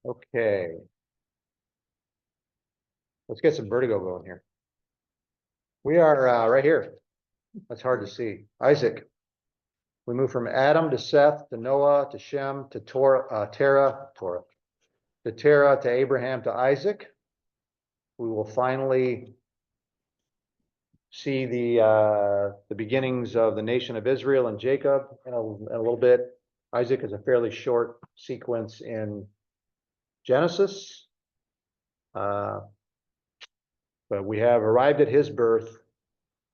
Okay, let's get some vertigo going here. We are right here. That's hard to see. Isaac. We move from Adam to Seth to Noah to Shem to Terah to Terah to Abraham to Isaac. We will finally see the beginnings of the nation of Israel and Jacob in a little bit. Isaac is a fairly short sequence in Genesis. But we have arrived at his birth,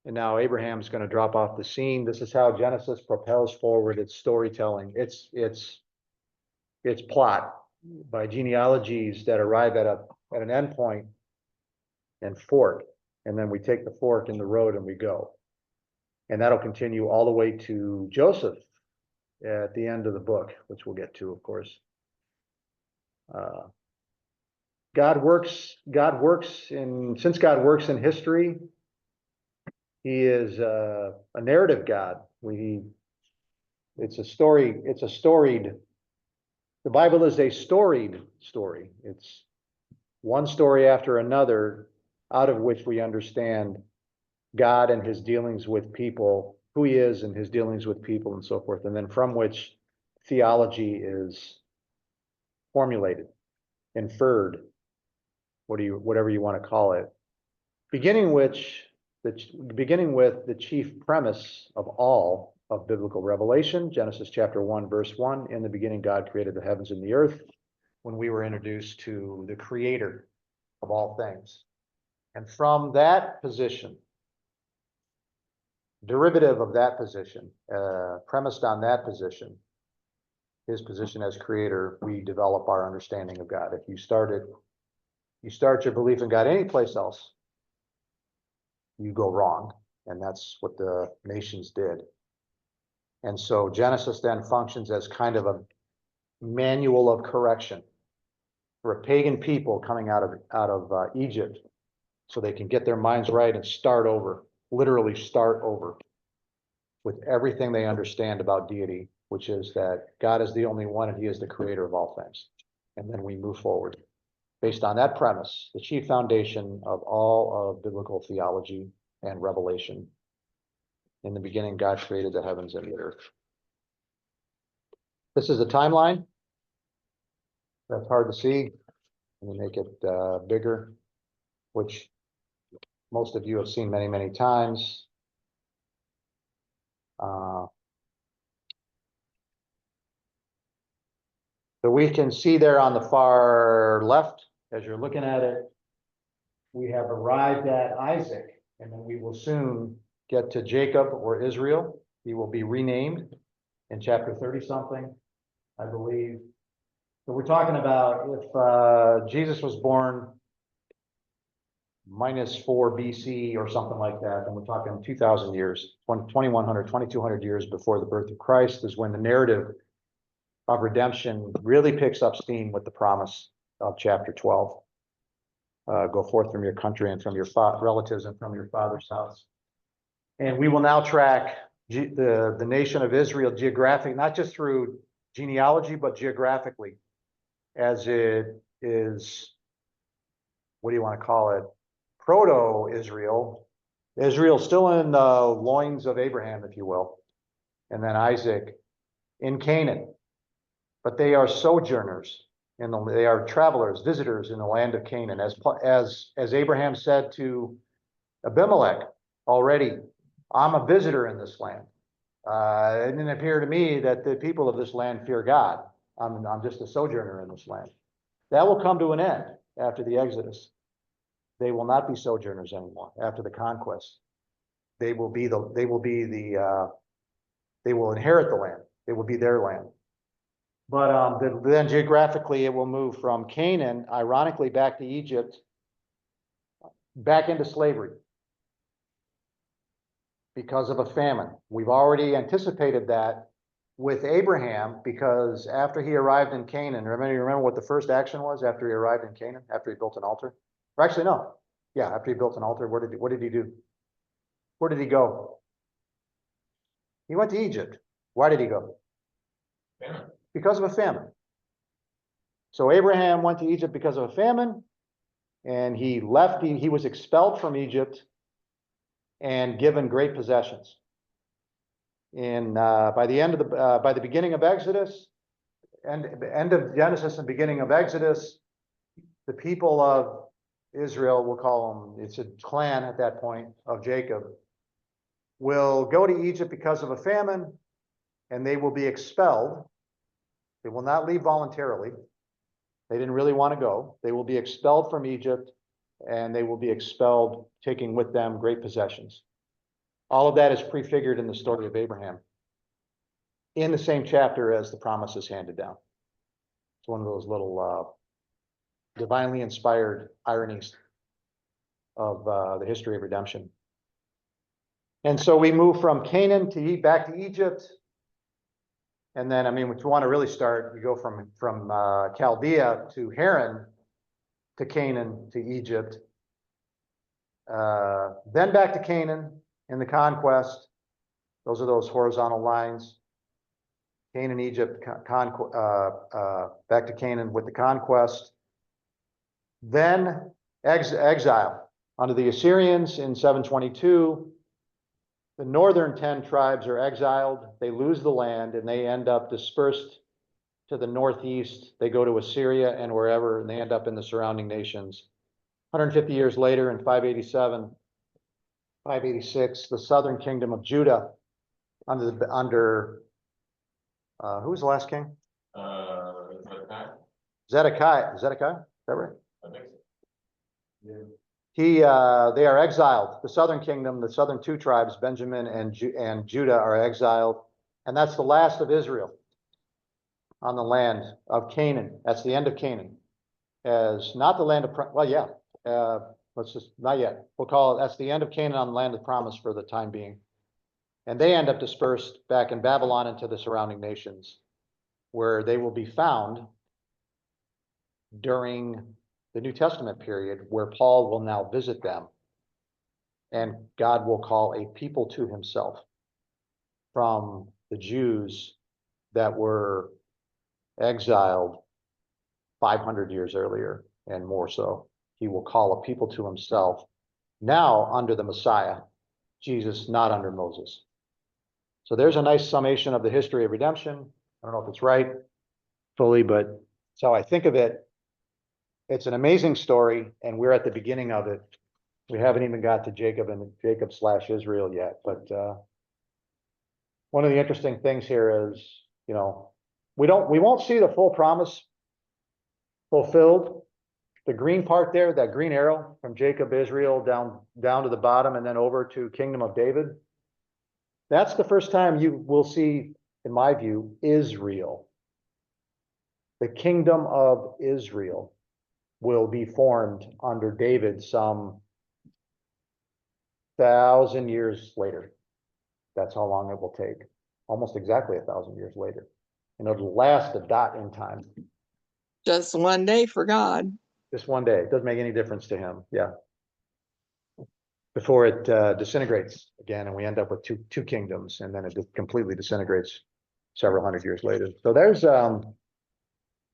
and now Abraham's going to drop off the scene. This is how Genesis propels forward its storytelling, its plot by genealogies that arrive at an endpoint and fork, and then we take the fork in the road and we go, and that'll continue all the way to Joseph at the end of the book, which we'll get to, of course. Since God works in history, he is a narrative God. The Bible is a storied story. It's one story after another, out of which we understand God and his dealings with people, who he is and his dealings with people and so forth, and then from which theology is formulated, inferred, whatever you want to call it, beginning with the chief premise of all of biblical revelation, Genesis chapter 1, verse 1. In the beginning, God created the heavens and the earth, when we were introduced to the creator of all things. And from that position, derivative of that position, premised on that position, his position as creator, we develop our understanding of God. If you start your belief in God anyplace else, you go wrong. And that's what the nations did. And so Genesis then functions as kind of a manual of correction for a pagan people coming out of Egypt, so they can get their minds right and start over, literally start over with everything they understand about deity, which is that God is the only one and he is the creator of all things. And then we move forward based on that premise, the chief foundation of all of biblical theology and revelation. In the beginning, God created the heavens and the earth. This is a timeline. That's hard to see. Let me make it bigger, which most of you have seen many, many times. So we can see there on the far left, as you're looking at it, we have arrived at Isaac, and then we will soon get to Jacob or Israel. He will be renamed in chapter 30 something, I believe. So we're talking about if Jesus was born -4 BC or something like that, then we're talking 2,000 years, 2,100, 2,200 years before the birth of Christ is when the narrative of redemption really picks up steam with the promise of chapter 12. Go forth from your country and from your relatives and from your father's house. And we will now track the nation of Israel geographically, not just through genealogy, but geographically, as it is, what do you want to call it? Proto-Israel. Israel still in the loins of Abraham, if you will. And then Isaac in Canaan. But they are sojourners, they are travelers, visitors in the land of Canaan. As Abraham said to Abimelech already, I'm a visitor in this land. It didn't appear to me that the people of this land fear God. I'm just a sojourner in this land. That will come to an end after the Exodus. They will not be sojourners anymore after the conquest. They will inherit the land. It will be their land. But then geographically, it will move from Canaan, ironically, back to Egypt, back into slavery because of a famine. We've already anticipated that with Abraham, because after he arrived in Canaan, remember what the first action was after he arrived in Canaan, after he built an altar? Or actually, no. Yeah, after he built an altar, what did he do? Where did he go? He went to Egypt. Why did he go? Famine. Because of a famine. So Abraham went to Egypt because of a famine, and he left, he was expelled from Egypt and given great possessions. By the beginning of Exodus, end of Genesis and beginning of Exodus, the people of Israel, we'll call them, it's a clan at that point of Jacob, will go to Egypt because of a famine, and they will be expelled. They will not leave voluntarily. They didn't really want to go. They will be expelled from Egypt, and they will be expelled, taking with them great possessions. All of that is prefigured in the story of Abraham, in the same chapter as the promise is handed down. It's one of those little divinely inspired ironies of the history of redemption. And so we move from Canaan back to Egypt. And then, I mean, if you want to really start, you go from Chaldea to Haran to Canaan to Egypt. Then back to Canaan in the conquest. Those are those horizontal lines. Canaan, Egypt, back to Canaan with the conquest. Then exile under the Assyrians in 722. The northern 10 tribes are exiled. They lose the land, and they end up dispersed to the northeast. They go to Assyria and wherever, and they end up in the surrounding nations. 150 years later, in 587, 586, the southern kingdom of Judah under who was the last king? Zedekiah. Zedekiah? Is that right? I think so. Yeah. They are exiled. The southern kingdom, the southern two tribes, Benjamin and Judah, are exiled. And that's the last of Israel on the land of Canaan. That's the end of Canaan. As not the land of, well, yeah, not yet. We'll call it, that's the end of Canaan on the land of promise for the time being. And they end up dispersed back in Babylon into the surrounding nations, where they will be found during the New Testament period, where Paul will now visit them, and God will call a people to himself from the Jews that were exiled 500 years earlier and more so. He will call a people to himself now under the Messiah, Jesus, not under Moses. So there's a nice summation of the history of redemption. I don't know if it's right fully, but that's how I think of it. It's an amazing story, and we're at the beginning of it. We haven't even got to Jacob and Jacob/Israel yet, but one of the interesting things here is, you know, we won't see the full promise fulfilled. The green part there, that green arrow from Jacob, Israel, down to the bottom and then over to Kingdom of David. That's the first time you will see, in my view, Israel. The Kingdom of Israel will be formed under David some 1,000 years later. That's how long it will take. Almost exactly 1,000 years later. And it'll last a dot in time. Just one day for God. Just one day. It doesn't make any difference to him. Yeah. Before it disintegrates again, and we end up with two kingdoms, and then it just completely disintegrates several hundred years later. So there's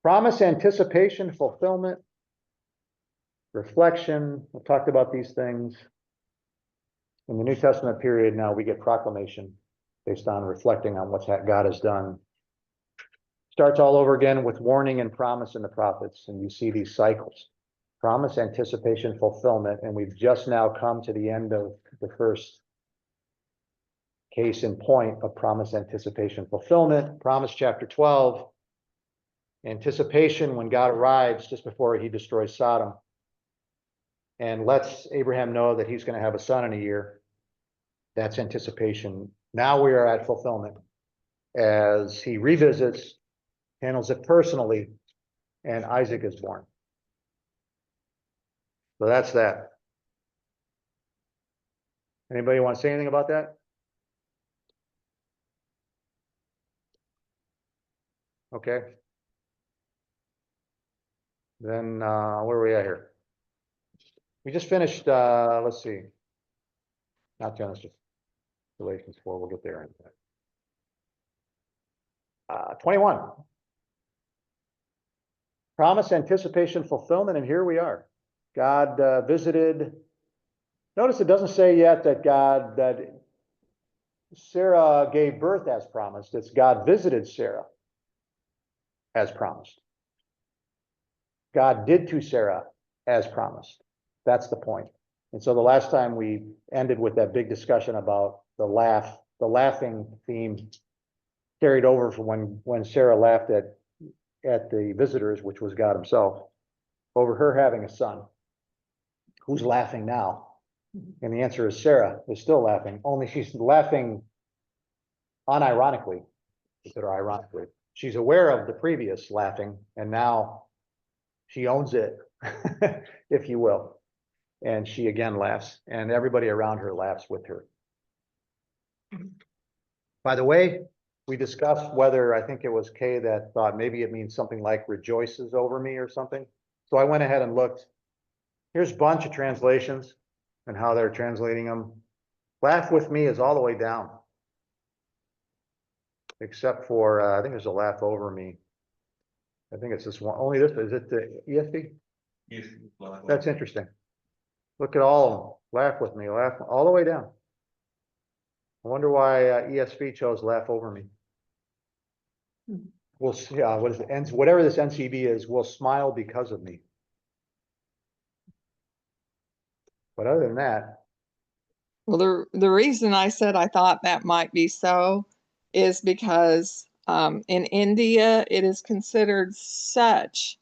promise, anticipation, fulfillment, reflection. We've talked about these things. In the New Testament period now, we get proclamation based on reflecting on what God has done. Starts all over again with warning and promise in the prophets, and you see these cycles. Promise, anticipation, fulfillment, and we've just now come to the end of the first case in point of promise, anticipation, fulfillment. Promise chapter 12, anticipation when God arrives just before he destroys Sodom and lets Abraham know that he's going to have a son in a year. That's anticipation. Now we are at fulfillment as he revisits, handles it personally, and Isaac is born. So that's that. Anybody want to say anything about that? Okay. Then where are we at here? We just finished, let's see. Not Genesis, Galatians 4, we'll get there in a minute. 21. Promise, anticipation, fulfillment, and here we are. God visited. Notice it doesn't say yet that Sarah gave birth as promised. It's God visited Sarah as promised. God did to Sarah as promised. That's the point. And so the last time we ended with that big discussion about the laughing theme carried over from when Sarah laughed at the visitors, which was God himself, over her having a son. Who's laughing now? And the answer is Sarah is still laughing, only she's laughing unironically, or ironically. She's aware of the previous laughing, and now she owns it, if you will. And she again laughs, and everybody around her laughs with her. By the way, we discussed whether, I think it was Kay that thought maybe it means something like rejoices over me or something. So I went ahead and looked. Here's a bunch of translations and how they're translating them. Laugh with me is all the way down. Except for, I think there's a laugh over me. I think it's this one, only this, is it the ESV? Yes. That's interesting. Look at all of them. Laugh with me, laugh all the way down. I wonder why ESV chose laugh over me. We'll see, what is it? Whatever this NCB is, will smile because of me. But other than that, Well, the reason I said I thought that might be so is because in India, it is considered such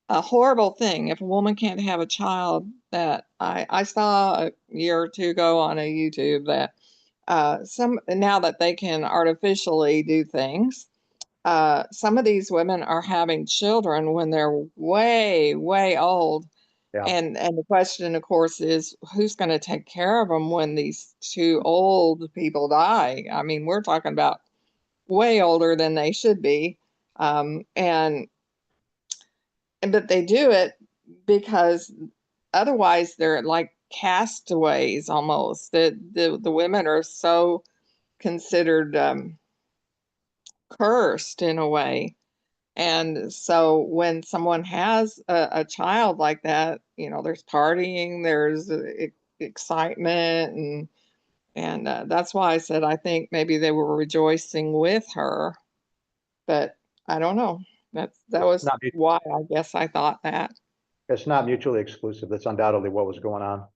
a horrible thing if a woman can't have a child. That I saw a year or two ago on a YouTube that now that they can artificially do things, some of these women are having children when they're way, way old. yeah, And the question, of course, is who's going to take care of them when these two old people die? I mean, we're talking about way older than they should be. But they do it because otherwise they're like castaways almost. The women are so considered cursed in a way. And so when someone has a child like that, there's partying, there's excitement, and that's why I said I think maybe they were rejoicing with her, but I don't know. That was not, why I guess I thought that. it's not mutually exclusive. That's undoubtedly what was going on.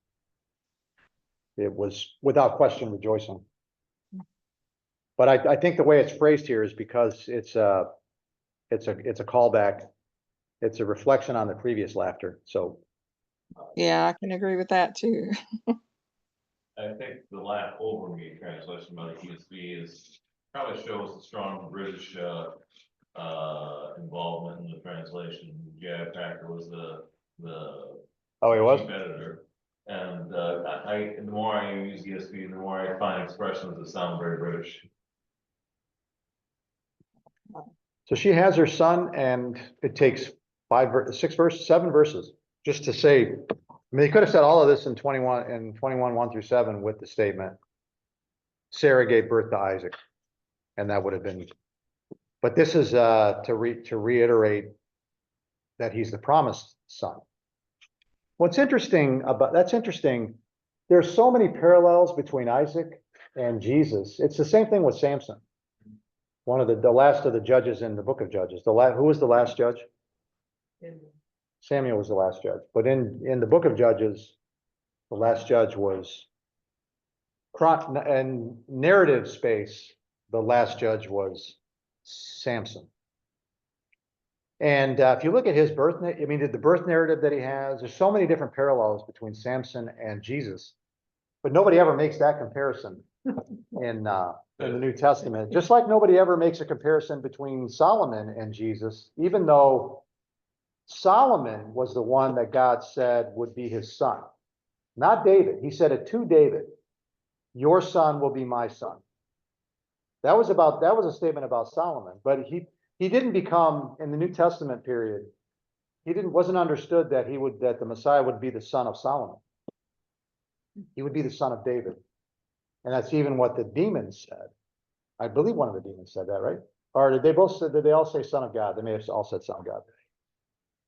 It was without question rejoicing. But I think the way it's phrased here is because it's a callback. It's a reflection on the previous laughter. So Yeah, I can agree with that too. I think the laugh over me translation by the ESV is probably shows the strong British involvement in the translation. J.I. Packer was the oh, he was? chief editor. And the more I use ESV, the more I find expressions that sound very British. So she has her son, and it takes 7 verses just to say. I mean, they could have said all of this in 21 1-7 with the statement, Sarah gave birth to Isaac, and that would have been. But this is to reiterate that he's the promised son. What's interesting about that's interesting. There's so many parallels between Isaac and Jesus. It's the same thing with Samson. One of the last of the judges in the book of Judges. Who was the last judge? Samuel was the last judge. But in the book of Judges, the last judge was in narrative space, the last judge was Samson. And if you look at his birth, I mean, the birth narrative that he has, there's so many different parallels between Samson and Jesus, but nobody ever makes that comparison in the New Testament. Just like nobody ever makes a comparison between Solomon and Jesus, even though Solomon was the one that God said would be his son, not David. He said it to David, your son will be my son. That was a statement about Solomon, but he didn't become, in the New Testament period, wasn't understood that that the Messiah would be the son of Solomon. He would be the son of David. And that's even what the demons said. I believe one of the demons said that, right? Or did they all say son of God? They may have all said son of God.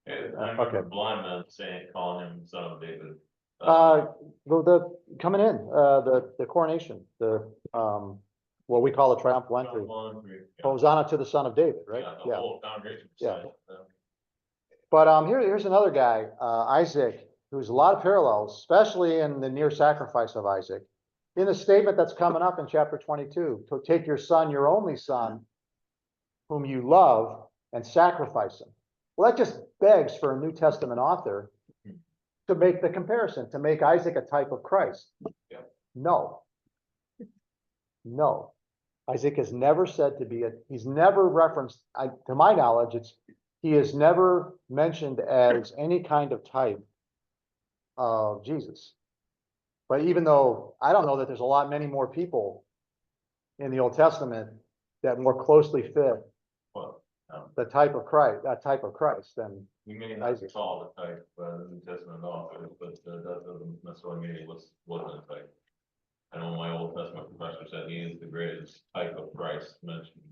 I remember blind men saying, calling him son of David. The coming in, the coronation, what we call the triumphal entry. Hosanna to the Son of David, right? Yeah, the whole congregation. Yeah. said, But here's another guy, Isaac, who's a lot of parallels, especially in the near sacrifice of Isaac. In the statement that's coming up in chapter 22, to take your son, your only son, whom you love, and sacrifice him. Well, that just begs for a New Testament author to make the comparison, to make Isaac a type of Christ. Yeah. No. No. Isaac is never said to be he's never referenced, to my knowledge, he is never mentioned as any kind of type of Jesus. But even though I don't know that there's many more people in the Old Testament that more closely fit Well, the type of Christ, than we may not Isaac. call the type, the New Testament author, but that doesn't necessarily mean he wasn't a type. I know my Old Testament professor said he is the greatest type of Christ, mentioned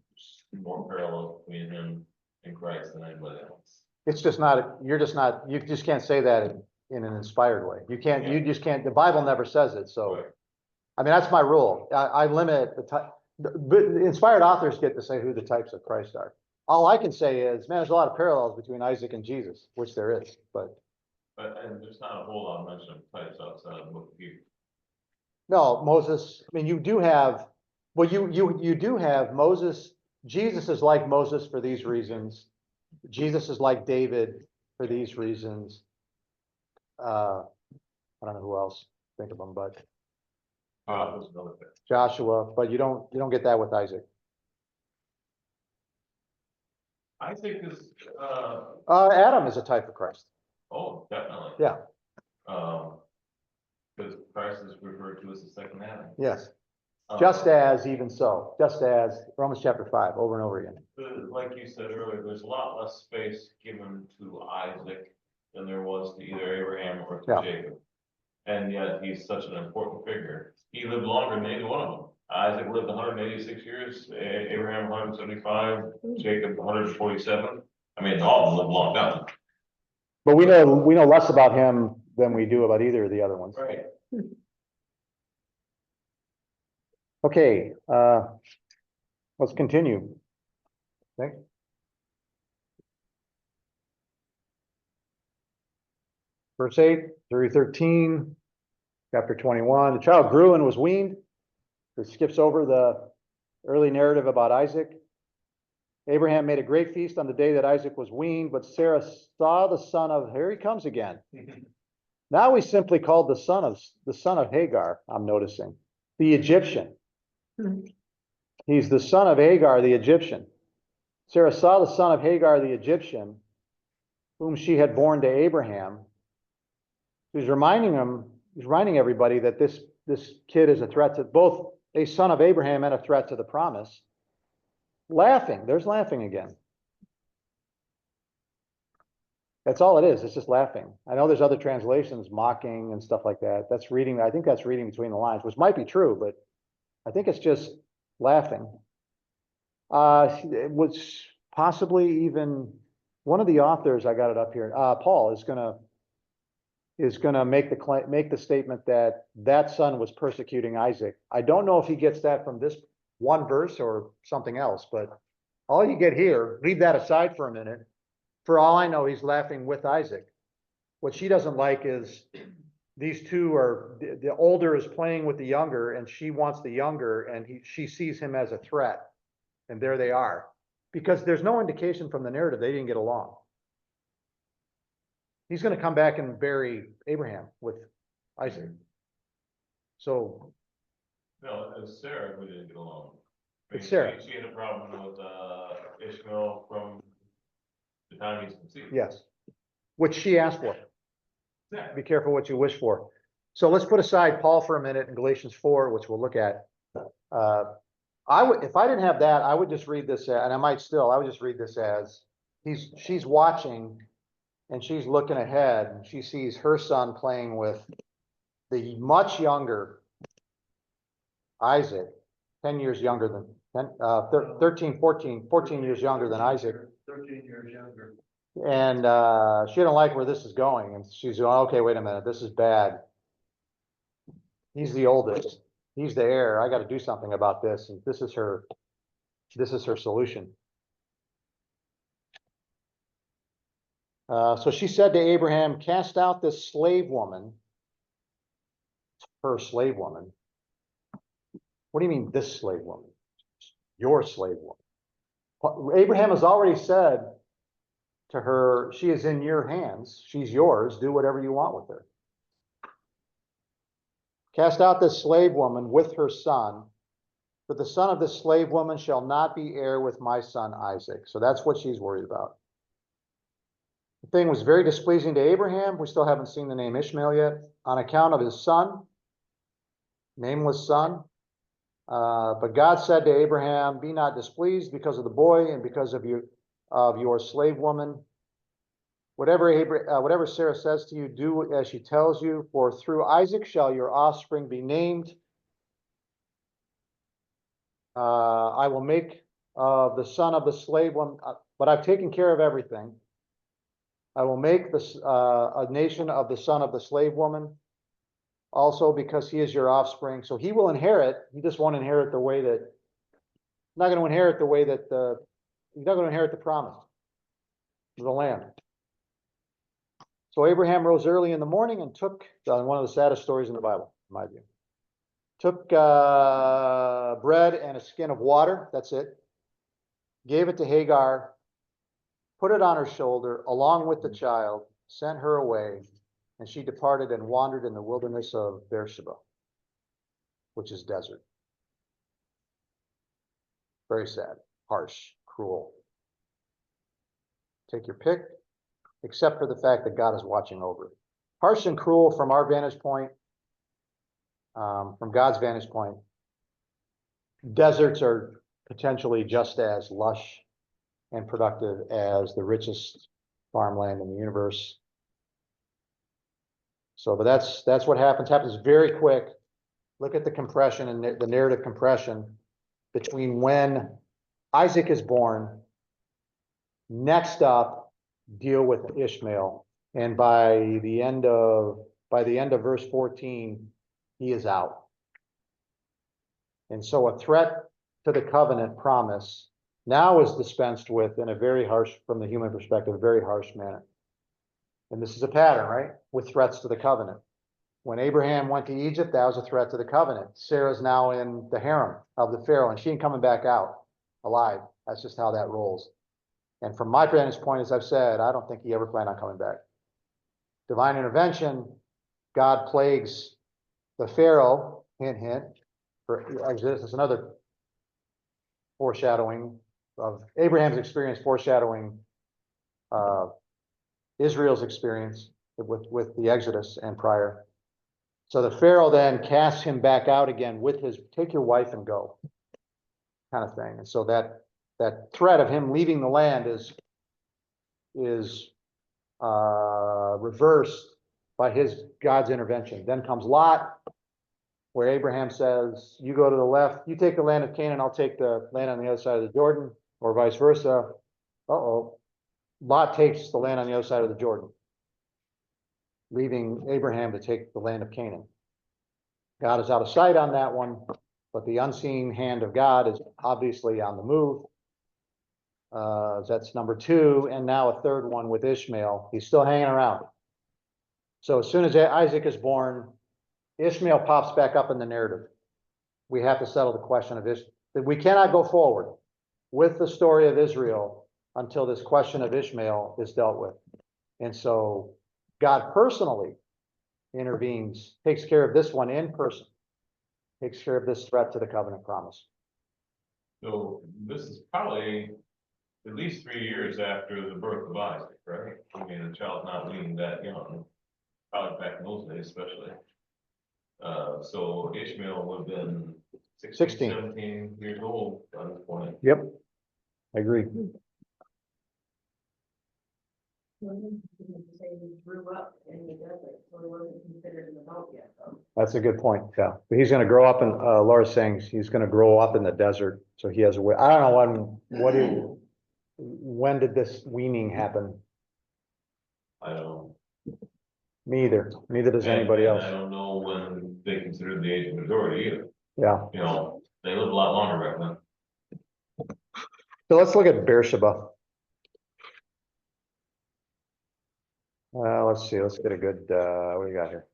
more parallels between him and Christ than anybody else. It's just not, you just can't say that in an inspired way. You just can't, the Bible never says it, so. Right. I mean, that's my rule. I limit the type, but inspired authors get to say who the types of Christ are. All I can say is, man, there's a lot of parallels between Isaac and Jesus, which there is, but. And there's not a whole lot of mention of types outside of the book of Hebrews. No, Moses, I mean, you do have Moses, Jesus is like Moses for these reasons. Jesus is like David for these reasons. I don't know who else, think of them, but There's another thing. Joshua, but you don't get that with Isaac. Isaac is, Adam is a type of Christ. oh, definitely. Yeah. Because Christ is referred to as the second Adam. Yes, Um, just as Romans chapter 5, over and over again. Like you said earlier, there's a lot less space given to Isaac than there was to either Abraham or to Yeah. Jacob. And yet he's such an important figure. He lived longer than either one of them. Isaac lived 186 years, Abraham 175, Jacob 147. I mean, all of them lived long time. But we know less about him than we do about either of the other ones. Right. Okay, let's continue. Okay. Verse 8 through 13, chapter 21. The child grew and was weaned. It skips over the early narrative about Isaac. Abraham made a great feast on the day that Isaac was weaned, but Sarah saw the son of, here he comes again. Now he's simply called the son of Hagar, I'm noticing, the Egyptian. He's the son of Hagar, the Egyptian. Sarah saw the son of Hagar, the Egyptian, whom she had borne to Abraham. He's reminding everybody that this kid is a threat to both a son of Abraham and a threat to the promise. There's laughing again. That's all it is. It's just laughing. I know there's other translations, mocking and stuff like that. I think that's reading between the lines, which might be true, but I think it's just laughing. It was possibly even one of the authors, I got it up here, Paul is gonna make the statement that son was persecuting Isaac. I don't know if he gets that from this one verse or something else, but all you get here, leave that aside for a minute. For all I know, he's laughing with Isaac. What she doesn't like is these two the older is playing with the younger and she wants the younger and she sees him as a threat. And there they are. Because there's no indication from the narrative they didn't get along. He's going to come back and bury Abraham with Isaac. So. No, it was Sarah who didn't get along. It's Sarah. She had a problem with Ishmael from the time he's conceived. Yes, which she asked for. Yeah. Be careful what you wish for. So let's put aside Paul for a minute in Galatians 4, which we'll look at. If I didn't have that, I would just read this, and I would just read this as she's watching and she's looking ahead and she sees her son playing with the much younger Isaac, 10 years younger than 14 years younger than Isaac. 13 years younger. And she didn't like where this is going, and she's going, okay, wait a minute, this is bad. He's the oldest, he's the heir, I gotta do something about this, and this is her solution. So she said to Abraham, cast out this slave woman, her slave woman. What do you mean, this slave woman? Your slave woman. Abraham has already said to her, she is in your hands, she's yours, do whatever you want with her. Cast out this slave woman with her son, but the son of this slave woman shall not be heir with my son Isaac. So that's what she's worried about. The thing was very displeasing to Abraham. We still haven't seen the name Ishmael yet, on account of his son, nameless son. But God said to Abraham, be not displeased because of the boy and because of your slave woman. Whatever Sarah says to you, do as she tells you, for through Isaac shall your offspring be named. I will make the son of the slave woman, but I've taken care of everything. I will make this a nation of the son of the slave woman, also because he is your offspring. So he will inherit. He just won't inherit the way that. Not going to inherit the way that he's not going to inherit the promise of the land. So Abraham rose early in the morning and took one of the saddest stories in the Bible, in my view. Took bread and a skin of water. That's it. Gave it to Hagar. Put it on her shoulder along with the child, sent her away, and she departed and wandered in the wilderness of Beersheba, which is desert. Very sad, harsh, cruel. Take your pick, except for the fact that God is watching over it. Harsh and cruel from our vantage point, from God's vantage point. Deserts are potentially just as lush and productive as the richest farmland in the universe. So, but that's what happens. Happens very quick. Look at the compression and the narrative compression between when Isaac is born. Next up, deal with Ishmael, and by the end of verse 14, he is out. And so a threat to the covenant promise now is dispensed with in a very harsh, from the human perspective, a very harsh manner. And this is a pattern, right? With threats to the covenant. When Abraham went to Egypt, that was a threat to the covenant. Sarah's now in the harem of the Pharaoh, and she ain't coming back out alive. That's just how that rolls. And from my vantage point, as I've said, I don't think he ever planned on coming back. Divine intervention, God plagues the Pharaoh, hint, hint, for Exodus. It's another foreshadowing of Abraham's experience, foreshadowing Israel's experience with the Exodus and prior. So the Pharaoh then casts him back out again with his, take your wife and go, kind of thing. And so that threat of him leaving the land is reversed by God's intervention. Then comes Lot, where Abraham says, you go to the left, you take the land of Canaan, I'll take the land on the other side of the Jordan, or vice versa. Lot takes the land on the other side of the Jordan, leaving Abraham to take the land of Canaan. God is out of sight on that one, but the unseen hand of God is obviously on the move. That's number two, and now a third one with Ishmael. He's still hanging around. So as soon as Isaac is born, Ishmael pops back up in the narrative. We have to settle the question of Ishmael. We cannot go forward with the story of Israel until this question of Ishmael is dealt with. And so God personally intervenes, takes care of this one in person, takes care of this threat to the covenant promise. So this is probably at least 3 years after the birth of Isaac, right? I mean, the child's not weaned that young, probably back in those days especially. So Ishmael would have been 16, 17 years old at this point. Yep, I agree. Say he grew up in the desert, so he wasn't considered an adult yet, though. That's a good point. Yeah, but he's going to grow up in. Laura's saying he's going to grow up in the desert, so he has a way. I don't know when did this weaning happen? I don't. Neither does anybody and I else. don't know when they considered the age of majority either, Yeah, you know, they lived a lot longer back then. so let's look at Beersheba. Let's see, let's get a good, what do we got here?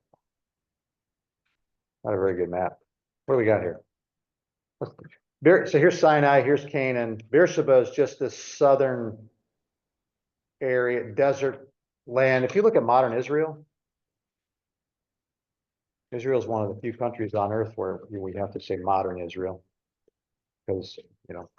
Not a very good map. What do we got here? So here's Sinai, here's Canaan. Beersheba is just this southern area, desert land. If you look at modern Israel, Israel is one of the few countries on earth where we have to say modern Israel. Because, you know.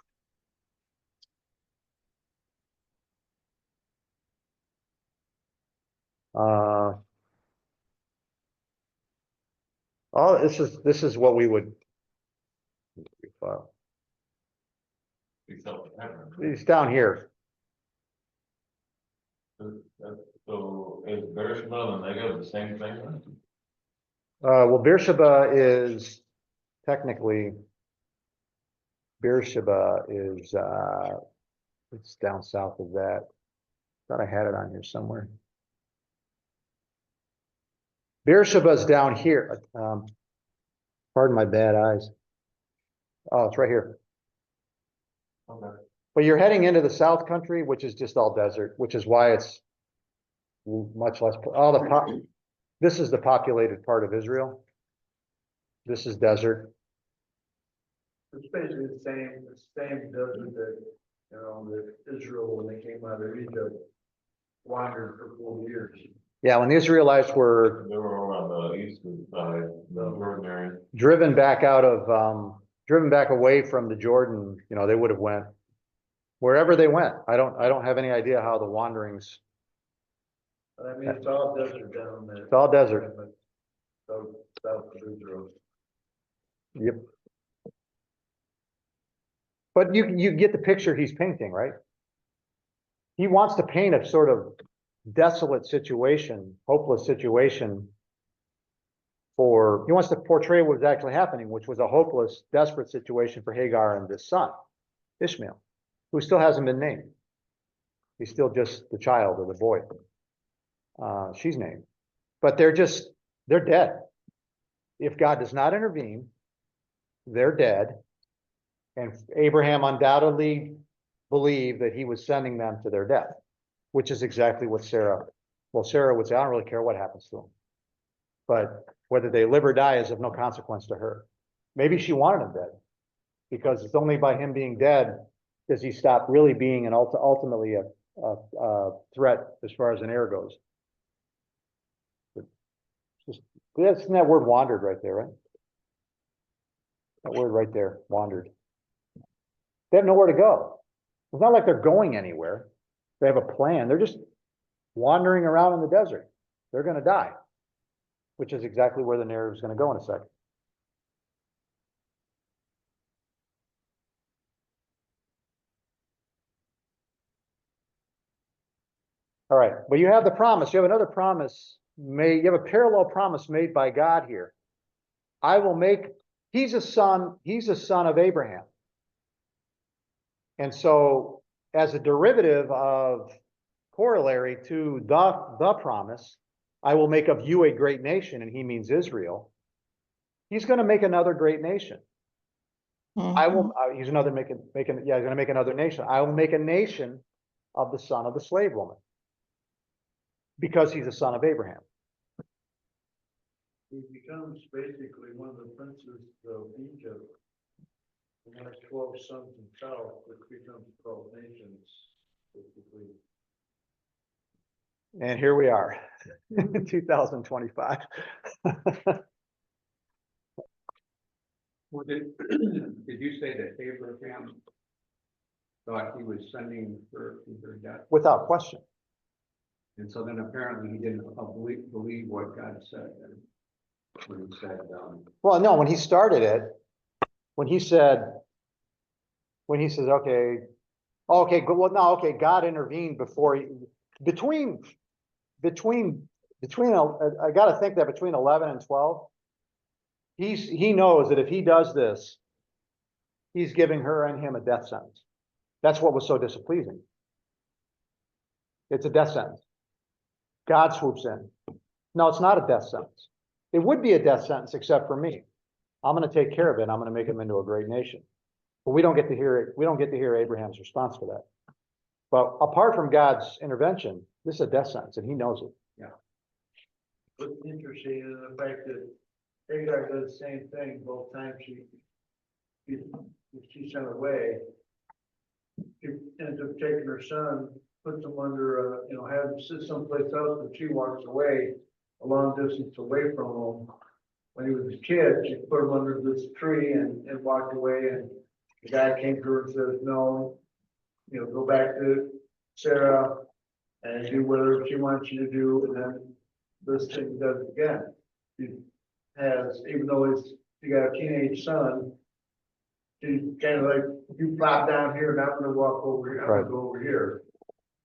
Oh, this is what we would. Except for Hebron. It's down here. So is Beersheba and Negev the same thing? Well, Beersheba is technically. Beersheba is, it's down south of that. Thought I had it on here somewhere. Beersheba's down here. Pardon my bad eyes. Oh, it's right here. Okay. But you're heading into the South Country, which is just all desert, which is why it's much less, this is the populated part of Israel. This is desert. It's basically the same desert that, you know, that Israel, when they came out of Egypt, wandered for 4 years. Yeah, when the Israelites were They were around the eastern side, the Jordan area. driven back driven back away from the Jordan, you know, they would have went wherever they went. I don't have any idea how the wanderings. But I mean, it's all desert down there. It's all desert. South of Israel. Yep. But you get the picture he's painting, right? He wants to paint a sort of desolate situation, hopeless situation. He wants to portray what was actually happening, which was a hopeless, desperate situation for Hagar and this son, Ishmael, who still hasn't been named. He's still just the child or the boy. She's named, but they're dead. If God does not intervene, they're dead. And Abraham undoubtedly believed that he was sending them to their death, which is exactly what Sarah would say, I don't really care what happens to them. But whether they live or die is of no consequence to her. Maybe she wanted him dead, because it's only by him being dead does he stop really being ultimately a threat as far as an heir goes. Isn't that word wandered right there, right? That word right there, wandered. They have nowhere to go. It's not like they're going anywhere. They have a plan. They're just wandering around in the desert. They're going to die, which is exactly where the narrative is going to go in a second. All right, but you have the promise. You have another promise made. You have a parallel promise made by God here. He's a son of Abraham. And so as a derivative of corollary to the promise, I will make of you a great nation, and he means Israel. He's going to make another great nation. I will, he's going to make another nation. I will make a nation of the son of the slave woman, because he's a son of Abraham. He becomes basically one of the princes of Egypt. And has 12 sons himself, which becomes 12 nations, basically. And here we are, 2025. Well, did you say that Abraham thought he was sending her to her death? Without question. And so then apparently he didn't believe what God said then, when he said, Well, no, when he started it, when he says, okay, well, no, okay, God intervened between, I got to think that between 11 and 12, he knows that if he does this, he's giving her and him a death sentence. That's what was so displeasing. It's a death sentence. God swoops in. No, it's not a death sentence. It would be a death sentence except for me. I'm gonna take care of it. I'm gonna make him into a great nation. But we don't get to hear it. We don't get to hear Abraham's response to that. But apart from God's intervention, this is a death sentence and he knows it. What's interesting is the fact that Hagar does the same thing both times she's sent away. She ends up taking her son, puts him under, has him sit someplace else, and she walks away a long distance away from him. When he was a kid, she put him under this tree and walked away, and the guy came to her and says, no, go back to Sarah and do whatever she wants you to do, and then this thing does it again. She has, even though she got a teenage son, she's kind of like, you plop down here and I'm gonna walk over here, I'm gonna go over here.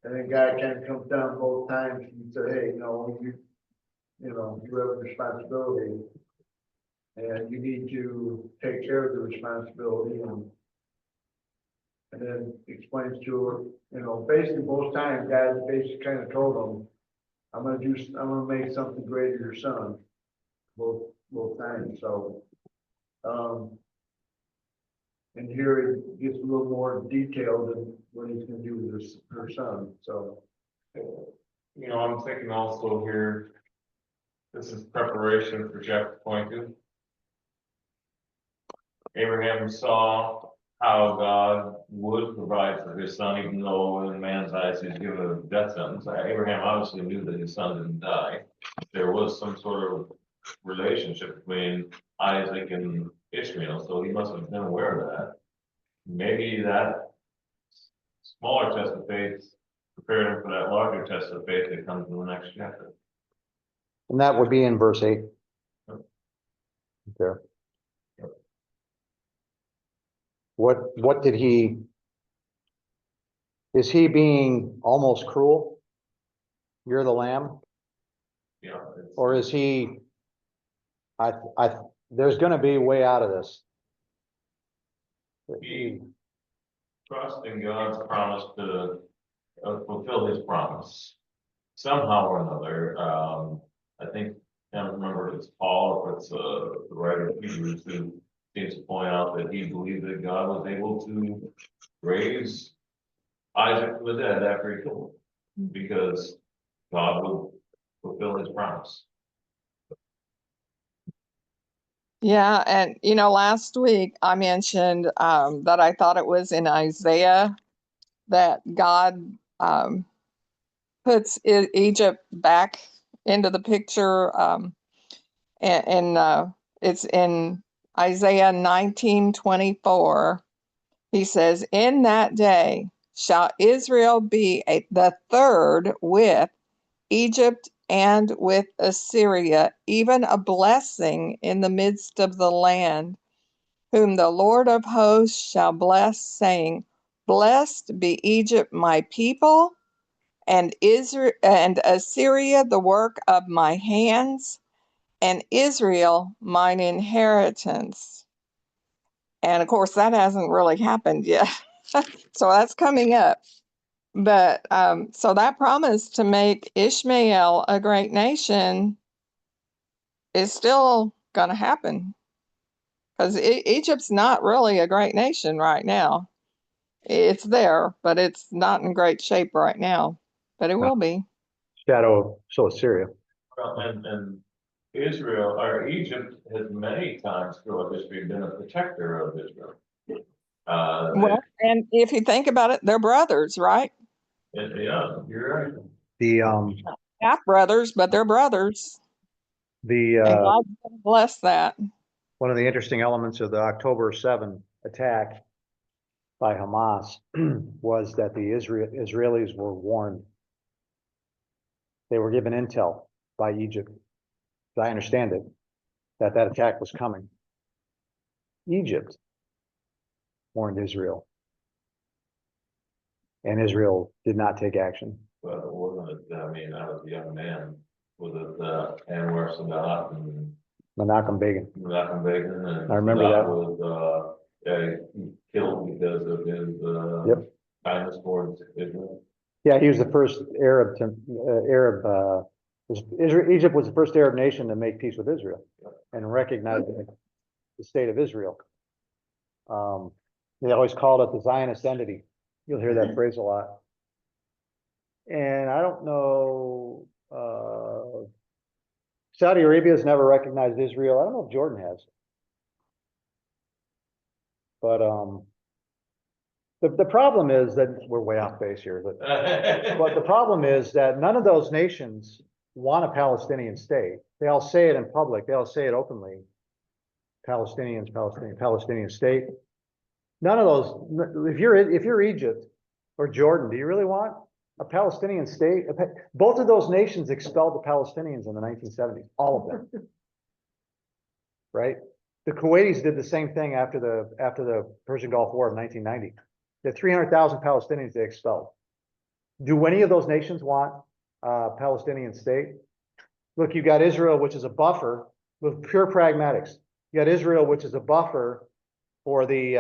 And then guy kind of comes down both times and said, hey, you have a responsibility. And you need to take care of the responsibility and then explains to her, basically both times, guys basically kind of told them, I'm gonna make something great of your son. Both times, so. And here it gets a little more detailed than what he's gonna do with her son, so. I'm thinking also here, this is preparation for chapter 22. Abraham saw how God would provide for his son, even though in man's eyes he's given a death sentence. Abraham obviously knew that his son didn't die. There was some sort of relationship between Isaac and Ishmael, so he must have been aware of that. Maybe that smaller test of faith prepared him for that larger test of faith that comes in the next chapter. And that would be in verse 8. There. What did is he being almost cruel? You're the lamb? Or is he, there's gonna be a way out of this. He trust in God's promise to fulfill his promise somehow or another. I think, I don't remember if it's Paul or if it's the writer of Hebrews who seems to point out that he believed that God was able to raise Isaac from the dead after he killed him, because God will fulfill his promise. Yeah, and last week I mentioned that I thought it was in Isaiah that God puts Egypt back into the picture, and it's in Isaiah 19:24. He says, "In that day shall Israel be the third with Egypt and with Assyria, even a blessing in the midst of the land, whom the Lord of hosts shall bless, saying, Blessed be Egypt, my people, and Israel and Assyria, the work of my hands, and Israel, mine inheritance." And of course, that hasn't really happened yet. So that's coming up. But so that promise to make Ishmael a great nation is still going to happen, because Egypt's not really a great nation right now. It's there, but it's not in great shape right now. But it will be. Shadow, so Assyria. And Israel, or Egypt, has many times throughout history been a protector of Israel. Well, and if you think about it, they're brothers, right? Yeah, you're right. The Half brothers, but they're brothers. And God's gonna bless that. one of the interesting elements of the October 7 attack by Hamas was that the Israelis were warned. They were given intel by Egypt, as I understand it, that attack was coming. Egypt warned Israel, and Israel did not take action. But it wasn't, I was a young man. Was it Anwar Sadat and Menachem Begin. Menachem Begin? And I remember that. Was killed because of his Yep. kindness towards Israel. Yeah, he was the first Arab to, Egypt was the first Arab nation to make peace with Israel and recognize the state of Israel. They always called it the Zionist entity. You'll hear that phrase a lot. And I don't know, Saudi Arabia has never recognized Israel. I don't know if Jordan has. But, the problem is that we're way off base here, but the problem is that none of those nations want a Palestinian state. They all say it in public. They all say it openly. Palestinian state. None of those, if you're Egypt or Jordan, do you really want a Palestinian state? Both of those nations expelled the Palestinians in the 1970s, all of them. Right? The Kuwaitis did the same thing after the Persian Gulf War of 1990. The 300,000 Palestinians they expelled. Do any of those nations want a Palestinian state? Look, you got Israel, which is a buffer with pure pragmatics. You got Israel, which is a buffer for the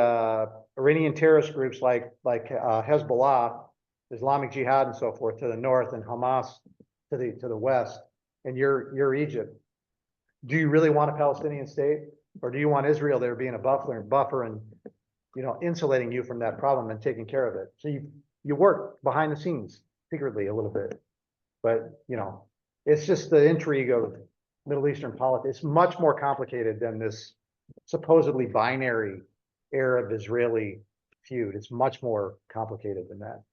Iranian terrorist groups like Hezbollah, Islamic Jihad, and so forth to the north, and Hamas to the west. And you're Egypt. Do you really want a Palestinian state, or do you want Israel there being a buffer and insulating you from that problem and taking care of it? So you work behind the scenes secretly a little bit, but it's just the intrigue of Middle Eastern politics. It's much more complicated than this supposedly binary Arab-Israeli feud. It's much more complicated than that.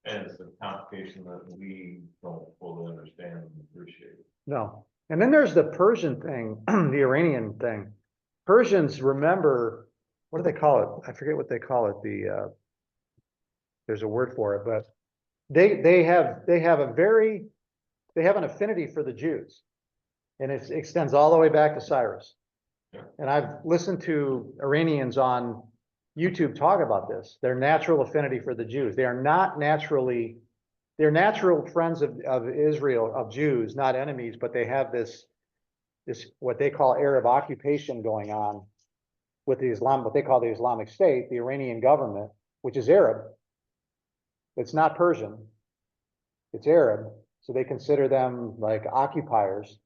And it's a complication that we don't fully understand and appreciate. No. And then there's the Persian thing, the Iranian thing. Persians remember, what do they call it? I forget what they call it. There's a word for it, but they have an affinity for the Jews, and it extends all the way back to Cyrus. Yeah. And I've listened to Iranians on YouTube talk about this, their natural affinity for the Jews. They're natural friends of Israel, of Jews, not enemies, but they have this what they call Arab occupation going on with the what they call the Islamic State, the Iranian government, which is Arab. It's not Persian, it's Arab. So they consider them like occupiers.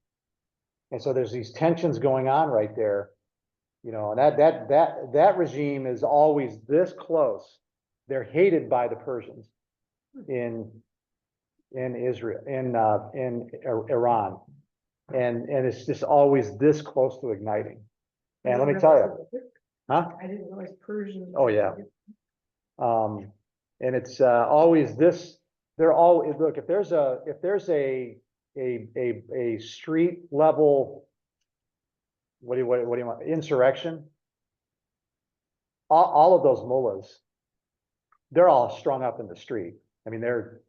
And so there's these tensions going on right there. And that regime is always this close. They're hated by the Persians in Israel, in Iran. And it's just always this close to igniting. And let me tell you, huh? I didn't realize Persian. Oh, yeah. And it's always this. They're all look. If there's a street level, what do you want? Insurrection. All of those mullahs, they're all strung up in the street. I mean, they're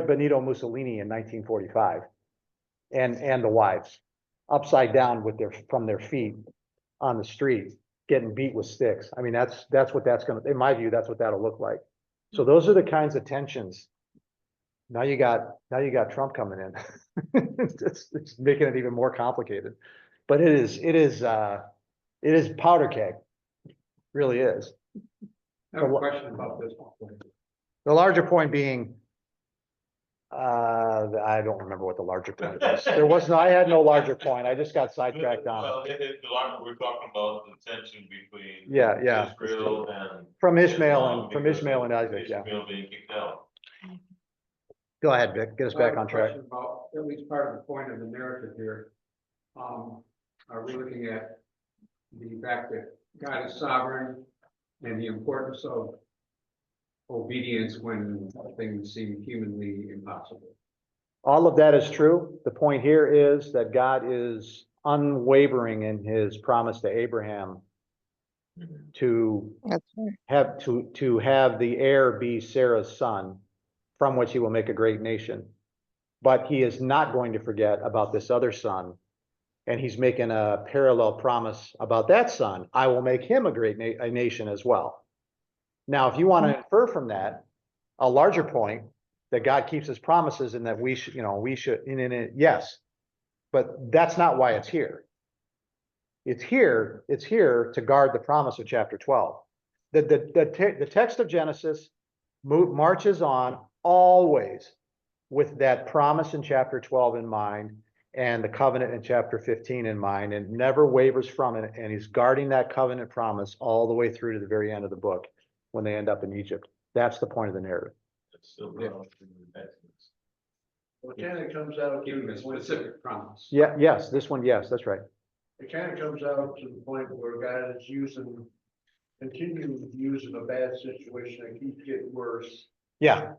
Benito Mussolini in 1945, and the wives upside down from their feet on the street, getting beat with sticks. I mean, that's what that's gonna. In my view, that's what that'll look like. So those are the kinds of tensions. Now you got Trump coming in. It's making it even more complicated. But it is powder keg. Really is. I have a question about this. The larger point being, I don't remember what the larger point was. I had no larger point. I just got sidetracked on it. Well, the larger, we're talking about the tension between Yeah. Israel and From Islam Ishmael and Isaac, yeah. Ishmael being kicked out. Go ahead, Vic, get us I have back a on track. question about at least part of the point of the narrative here. Are we looking at the fact that God is sovereign and the importance of obedience when things seem humanly impossible? All of that is true. The point here is that God is unwavering in his promise to Abraham to That's right. have the heir be Sarah's son, from which he will make a great nation. But he is not going to forget about this other son. And he's making a parallel promise about that son. I will make him a great nation as well. Now, if you want to infer from that a larger point that God keeps his promises and that we should, yes, but that's not why it's here. It's here to guard the promise of chapter 12. The text of Genesis marches on always with that promise in chapter 12 in mind and the covenant in chapter 15 in mind, and never wavers from it. And he's guarding that covenant promise all the way through to the very end of the book when they end up in Egypt. That's the point of the narrative. It's still brought up in the Exodus. Well, it kind of comes out Giving to a the point, specific promise. Yeah, yes, this one, yes, that's right. it kind of comes out to the point where God is continuing using a bad situation that keeps getting worse Yeah.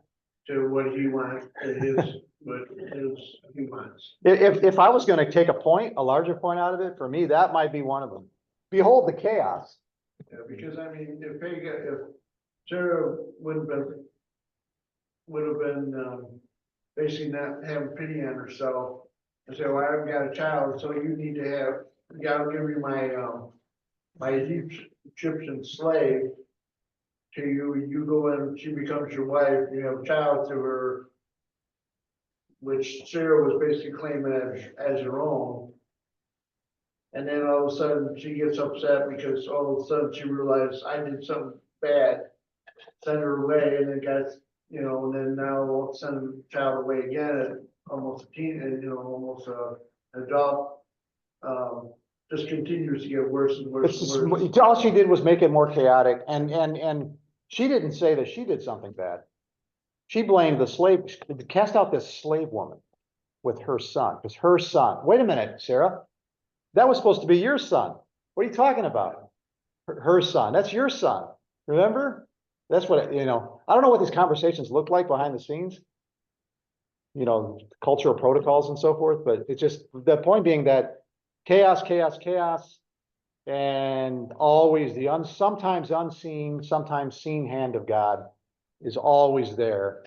to what he wants, what he wants. If I was gonna take a larger point out of it, for me, that might be one of them. Behold the chaos. Yeah, because I mean, if Sarah would have been, basically not having pity on herself. And say, well, I've got a child, so you need to have, you gotta give me my Egyptian slave to you, you go in, she becomes your wife, you have a child to her, which Sarah was basically claiming as her own. And then all of a sudden, she gets upset because all of a sudden she realized I did something bad, send her away, and then got, and then now won't send the child away again at almost a teen, and almost an adult. Just continues to get worse and worse It's and worse. just, all she did was make it more chaotic, and she didn't say that she did something bad. She blamed the slave, cast out this slave woman with her son, because her son, wait a minute, Sarah, that was supposed to be your son. What are you talking about? Her son, that's your son, remember? That's what, I don't know what these conversations look like behind the scenes. Cultural protocols and so forth, but it's just, the point being that chaos, chaos, chaos. And always the sometimes unseen, sometimes seen hand of God is always there,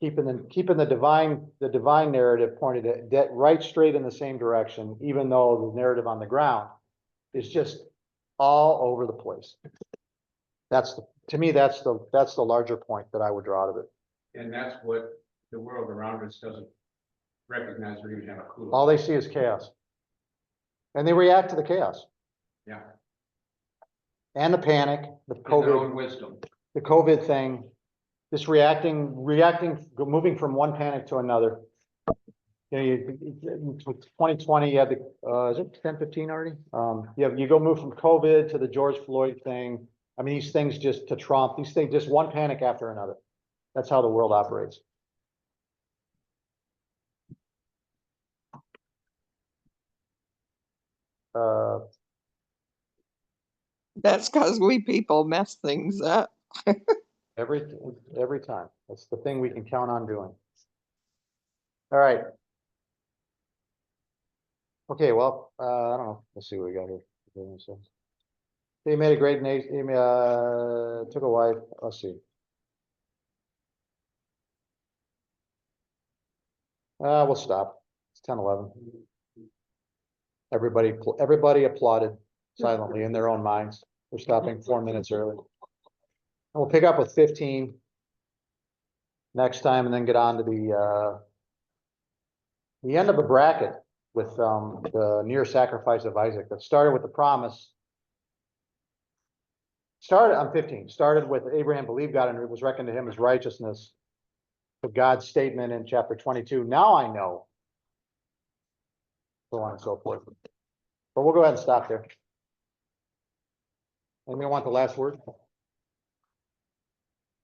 keeping the divine narrative pointed right straight in the same direction, even though the narrative on the ground is just all over the place. To me, that's the larger point that I would draw out of it. And that's what the world around us doesn't recognize or even have a clue. All they see is chaos. And they react to the chaos Yeah, and the panic, the in their own COVID, wisdom. the COVID thing, just reacting, moving from one panic to another. 2020, you had is it 10-15 already? You go move from COVID to the George Floyd thing. I mean, these things just to Trump, these things, just one panic after another. That's how the world operates. That's because we people mess things up. Every time. That's the thing we can count on doing. All right. Okay, well, I don't know. Let's see what we got here. He made a great nation. He took a wife. Let's see. We'll stop. It's 10:11. Everybody applauded silently in their own minds. We're stopping 4 minutes early. And we'll pick up with 15 next time, and then get on to the end of the bracket with the near sacrifice of Isaac that started with the promise. Started on 15, started with Abraham believed God and it was reckoned to him as righteousness. To God's statement in chapter 22, now I know. So on and so forth. But we'll go ahead and stop there. Anybody want the last word?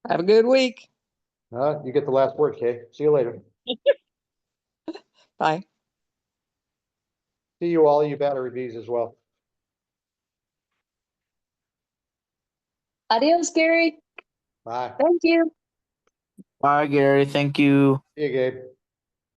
Have a good week. You get the last word, Kay. See you later. Bye. See you all, you battery bees as well. Adios, Gary. Bye. Thank you. Bye, Gary. Thank you. See you, Gabe.